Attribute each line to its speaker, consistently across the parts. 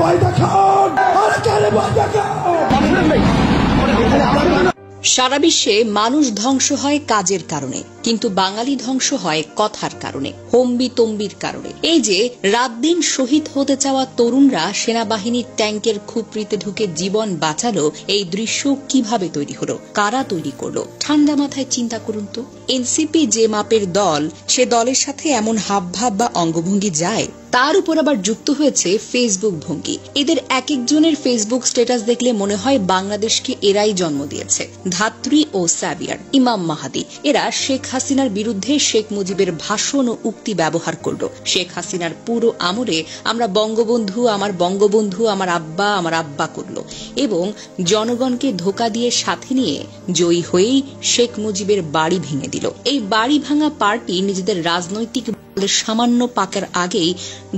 Speaker 1: ভয় দেখান, আর কেন ভয় দেখান।
Speaker 2: সারা বিশ্বে মানুষ ধ্বংস হয় কাজের কারণে, কিন্তু বাঙালি ধ্বংস হয় কথার কারণে, হম্বিতম্বির কারণে। এই যে রাত দিন শহীদ হতে চাওয়া তরুণরা সেনাবাহিনীর ট্যাঙ্কের খুপড়িতে ঢুকে জীবন বাঁচালো, এই দৃশ্য কিভাবে তৈরি হলো, কারা তৈরি করলো? ঠান্ডা মাথায় চিন্তা করুন তো। এনসিপি যে মাপের দল, সে দলের সাথে এমন হাবভাব বা অঙ্গভঙ্গি যায়, তার উপর আবার যুক্ত হয়েছে ফেসবুক ভঙ্গি। এদের এক একজনের ফেসবুক স্ট্যাটাস দেখলে মনে হয় বাংলাদেশকে এরাই জন্ম দিয়েছে। ধাত্রী ও সাবিয়ার, ইমাম মাহাদি, এরা শেখ হাসিনার বিরুদ্ধে শেখ মুজিবের ভাষণ ও উক্তি ব্যবহার করল। শেখ হাসিনার পুরো আমলে আমরা বঙ্গবন্ধু, আমার আব্বা করল এবং জনগণকে ধোঁকা দিয়ে সাথে নিয়ে জয়ী হয়েই শেখ মুজিবের বাড়ি ভেঙে দিল। এই বাড়ি ভাঙা পার্টি নিজেদের রাজনৈতিক সামান্য পাকের আগেই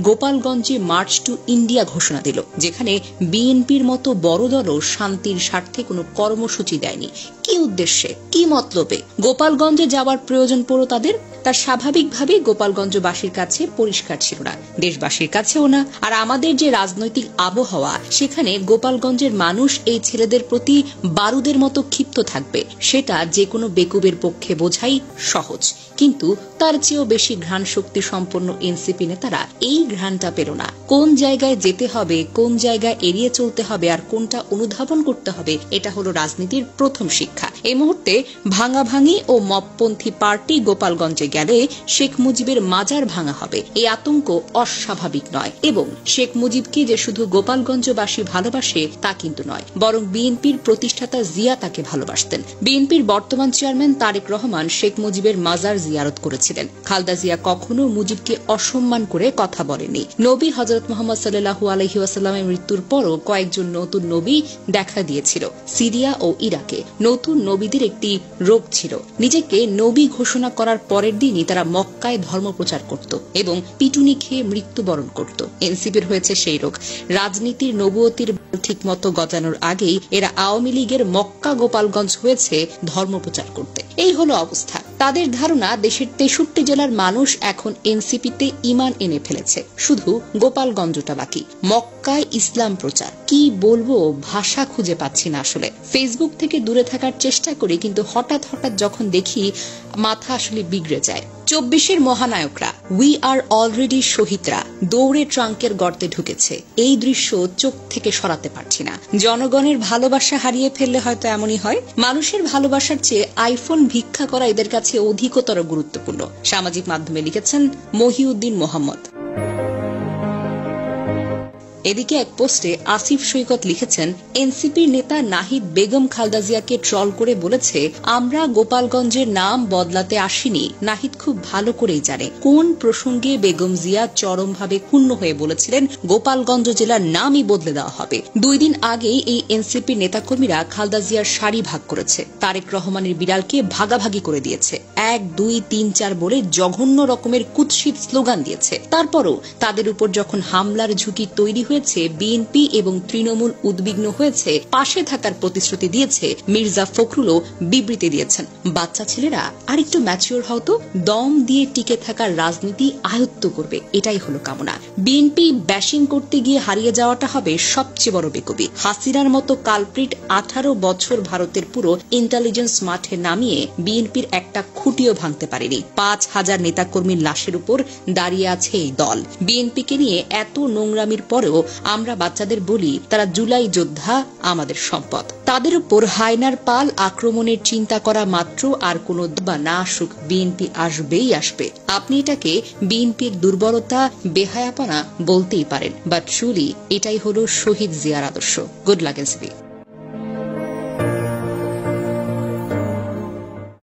Speaker 2: গোপালগঞ্জে মার্চ টু ইন্ডিয়া ঘোষণা দিল, যেখানে বিএনপির মতো বড় দলও শান্তির স্বার্থে কোনো কর্মসূচি দেয়নি। কি উদ্দেশ্যে, কি মতলবে গোপালগঞ্জে যাওয়ার প্রয়োজন পড়ল তাদের? তার স্বাভাবিকভাবে গোপালগঞ্জবাসীর কাছে পরিষ্কার ছিল না, দেশবাসীর কাছেও না। আর আমাদের যে রাজনৈতিক আবহাওয়া, সেখানে গোপালগঞ্জের মানুষ এই ছেলেদের প্রতি বারুদের মতো ক্ষিপ্ত থাকবে, সেটা যে কোনো বেকুবের পক্ষে বোঝাই সহজ। কিন্তু তার চেয়েও বেশি ঘ্রাণ শক্তি সম্পন্ন এনসিপি নেতারা এই ঘ্রাণটা পেল না। কোন জায়গায় যেতে হবে, কোন জায়গায় এড়িয়ে চলতে হবে, আর কোনটা অনুধাবন করতে হবে, এটা হলো রাজনীতির প্রথম শিক্ষা। এই মুহূর্তে ভাঙাভাঙি ও মবপন্থী পার্টি গোপালগঞ্জে গেলে শেখ মুজিবের মাজার ভাঙা হবে, এই আতঙ্ক অস্বাভাবিক নয়। এবং শেখ মুজিবকে যে শুধু গোপালগঞ্জবাসী ভালোবাসে তা কিন্তু নয়, বরং বিএনপির প্রতিষ্ঠাতা জিয়া তাকে ভালোবাসতেন। বিএনপির বর্তমান চেয়ারম্যান তারেক রহমান শেখ মুজিবের মাজার জিয়ারত করেছিলেন। খালেদা জিয়া কখনো মুজিবকে অসম্মান করে কথা বলেনি। নবী হযরত মুহাম্মদ সাল্লাল্লাহু আলাইহি ওয়াসাল্লামের মৃত্যুর পরও কয়েকজন নতুন নবী দেখা দিয়েছিল সিরিয়া ও ইরাকে। নতুন নবীদের একটি রোগ ছিল, নিজেকে নবী ঘোষণা করার পরের দিনই তারা মক্কায় ধর্মপ্রচার করত এবং পিটুনি খেয়ে মৃত্যুবরণ করত। এনসিপির হয়েছে সেই রোগ। রাজনীতির নবুয়তির ঠিক মতো গজানোর আগেই এরা আওয়ামী লীগের মক্কা গোপালগঞ্জ হয়েছে ধর্মপ্রচার করতে। এই হলো অবস্থা। তাদের ধারণা দেশের 63 জেলার মানুষ এখন এনসিপিতে ঈমান এনে ফেলেছে, শুধু গোপালগঞ্জটা বাকি। মক্কায় ইসলাম প্রচার, কি বলবো, ভাষা খুঁজে পাচ্ছি না আসলে। ফেসবুক থেকে দূরে থাকার চেষ্টা করি, কিন্তু হঠাৎ যখন দেখি মাথা আসলে বিগড়ে যায়। 24-এর মহানায়করা, উই আর অলরেডি শহীদরা দৌড়ে ট্রাঙ্কের গর্তে ঢুকেছে। এই দৃশ্য চোখ থেকে সরাতে পারছি না। জনগণের ভালোবাসা হারিয়ে ফেললে হয়তো এমনই হয়। মানুষের ভালোবাসার চেয়ে আইফোন ভিক্ষা করা এদের কাছে অধিকতর গুরুত্বপূর্ণ। সামাজিক মাধ্যমে লিখেছেন মহিউদ্দিন মোহাম্মদ। এদিকে এক পোস্টে আসিফ সৈকত লিখেছেন, এনসিপির নেতা নাহিদ বেগম খালেদা জিয়াকে ট্রল করে বলেছে, আমরা গোপালগঞ্জের নাম বদলাতে আসিনি। নাহিদ খুব ভালো করেই জানে কোন প্রসঙ্গে বেগম জিয়া চরমভাবে ক্ষুণ্ণ হয়ে বলেছিলেন গোপালগঞ্জ জেলার নামই বদলে দেওয়া হবে। 2 দিন আগেই এই এনসিপির নেতাকর্মীরা খালেদা জিয়ার শাড়ি ভাগ করেছে, তারেক রহমানের বিড়ালকে ভাগাভাগি করে দিয়েছে, 1, 2, 3, 4 বলে জঘন্য রকমের কুৎসিত স্লোগান দিয়েছে। তারপরও তাদের উপর যখন হামলার ঝুঁকি তৈরি হয়েছে, বিএনপি এবং তৃণমূল উদ্বিগ্ন হয়েছে, পাশে থাকার প্রতিশ্রুতি দিয়েছে। মির্জা ফখরুলও বিবৃতি দিয়েছেন, বাচ্চা ছেলেরা আরেকটু ম্যাচিওর হও তো, দম দিয়ে টিকে থাকার রাজনীতি আয়ত্ত করবে, এটাই হলো কামনা। বিএনপি ব্যাশিং করতে গিয়ে হারিয়ে যাওয়াটা হবে সবচেয়ে বড় বেকুবি। হাসিনার মতো কালপ্রিট 18 বছর ভারতের পুরো ইন্টেলিজেন্স মাঠে নামিয়ে বিএনপির একটা খুঁটিও ভাঙতে পারেনি। 5000 নেতাকর্মীর লাশের উপর দাঁড়িয়ে আছে এই দল। বিএনপিকে নিয়ে এত নোংরামির পরেও আমরা বাচ্চাদের বলি তারা জুলাই যোদ্ধা, আমাদের সম্পদ। তাদের উপর হায়নার পাল আক্রমণের চিন্তা করা মাত্র আর কোনো বা না আসুক, বিএনপি আসবেই আসবে। আপনি এটাকে বিএনপির দুর্বলতা, বেহায়াপনা বলতেই পারেন, বাট ট্রুলি এটাই হলো শহীদ জিয়ার আদর্শ। Good luck NCP.